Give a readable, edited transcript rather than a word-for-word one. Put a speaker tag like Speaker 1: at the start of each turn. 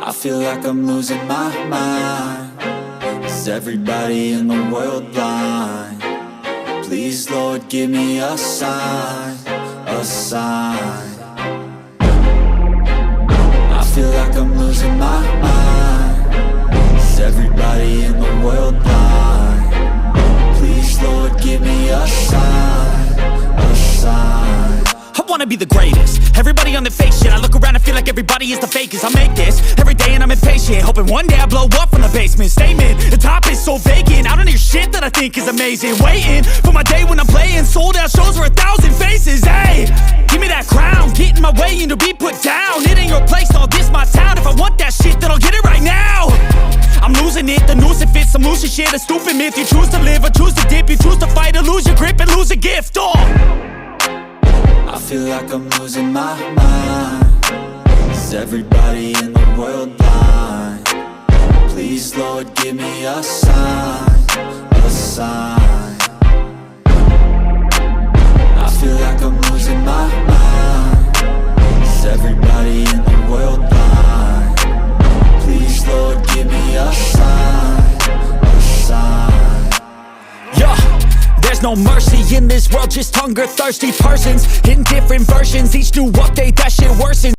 Speaker 1: I feel like I'm losing my mind. Is everybody in the world blind? Please, Lord, give me a sign, a sign. I feel like I'm losing my mind. Is everybody in the world blind? Please, Lord, give me a sign, a sign.
Speaker 2: I wanna be the greatest. Everybody on the fake shit. I look around and feel like everybody is the fakest. I make this every day and I'm impatient, hoping one day I blow up from the basement. Statement, the top is so vacant. I don't hear shit that I think is amazing. Waiting for my day when I'm playing sold out shows for 1,000 faces. Hey, give me that crown, get in my way and to be put down. It ain't your place, no, this my town. If I want that shit, then I'll get it right now. I'm losing it, the noose it fits, some losing shit, a stupid myth. You choose to live or choose to dip, you choose to fight or lose your grip and lose a gift.
Speaker 1: I feel like I'm losing my mind. Is everybody in the world blind? Please, Lord, give me a sign, a sign. I feel like I'm losing my mind. Is everybody in the world blind? Please, Lord, give me a sign, a sign.
Speaker 2: Yeah. There's no mercy in this world, just hunger-thirsty persons in different versions. Each new update, that shit worsens.